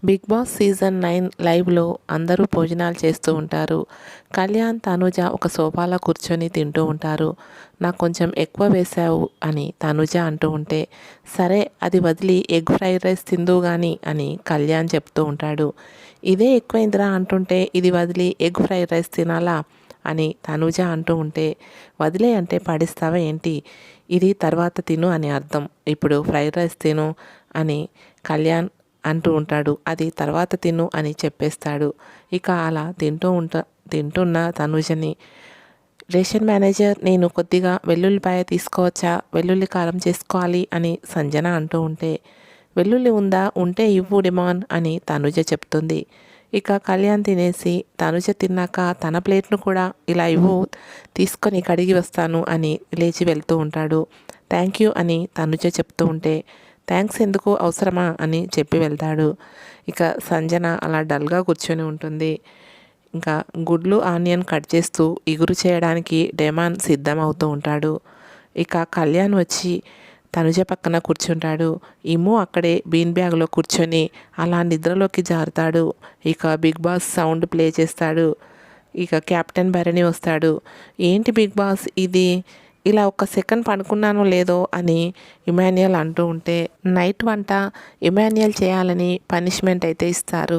Big boss season 9 లైవ్లో అందరూ భోజనాలు చేస్తూ ఉంటారు. కళ్యాణ్, తనూజ ఒక సోఫాలో కూర్చొని తింటూ ఉంటారు. నాకు కొంచెం ఎక్కువ వేశావు అని తనూజ అంటూ ఉంటే, సరే అది వదిలి ఎగ్ ఫ్రైడ్ రైస్ తిందువు కానీ అని కళ్యాణ్ చెప్తూ ఉంటాడు. ఇదే ఎక్కువైందిరా అంటుంటే ఇది వదిలి ఎగ్ ఫ్రైడ్ రైస్ తినాలా అని తనూజ అంటూ ఉంటే, వదిలే అంటే పడిస్తావా ఏంటి, ఇది తర్వాత తిను అని అర్థం, ఇప్పుడు ఫ్రైడ్ రైస్ తిను అని కళ్యాణ్ అంటూ ఉంటాడు. అది తర్వాత తిను అని చెప్పేస్తాడు. ఇక అలా తింటున్న తనుజని, రేషన్ మేనేజర్ నేను కొద్దిగా వెల్లుల్లిపాయ తీసుకోవచ్చా, వెల్లుల్లి కారం చేసుకోవాలి అని సంజన అంటూ ఉంటే, వెల్లుల్లి ఉందా, ఉంటే ఇవ్వు డిమాన్ అని తనుజ చెప్తుంది. ఇక కళ్యాణ్ తినేసి తనుజ తిన్నాక తన ప్లేట్ను కూడా ఇలా ఇవ్వు, తీసుకొని కడిగి వస్తాను అని లేచి వెళ్తూ ఉంటాడు. థ్యాంక్ యూ అని తనుజ చెప్తూ ఉంటే, థ్యాంక్స్ ఎందుకు, అవసరమా అని చెప్పి వెళ్తాడు. ఇక సంజన అలా డల్గా కూర్చొని ఉంటుంది. ఇంకా గుడ్లు ఆనియన్ కట్ చేస్తూ ఇగురు చేయడానికి డెమాన్ సిద్ధమవుతూ ఉంటాడు. ఇక కళ్యాణ్ వచ్చి తనుజ పక్కన కూర్చుంటాడు. ఇమ్ము అక్కడే బీన్ బ్యాగ్లో కూర్చొని అలా నిద్రలోకి జారుతాడు. ఇక బిగ్ బాస్ సౌండ్ ప్లే చేస్తాడు. ఇక కెప్టెన్ భరణి వస్తాడు. ఏంటి బిగ్ బాస్ ఇది, ఇలా ఒక్క సెకండ్ పడుకున్నానో లేదో అని ఇమాన్యుయల్ అంటూ ఉంటే, నైట్ వంట ఇమాన్యుయల్ చేయాలని పనిష్మెంట్ అయితే ఇస్తారు.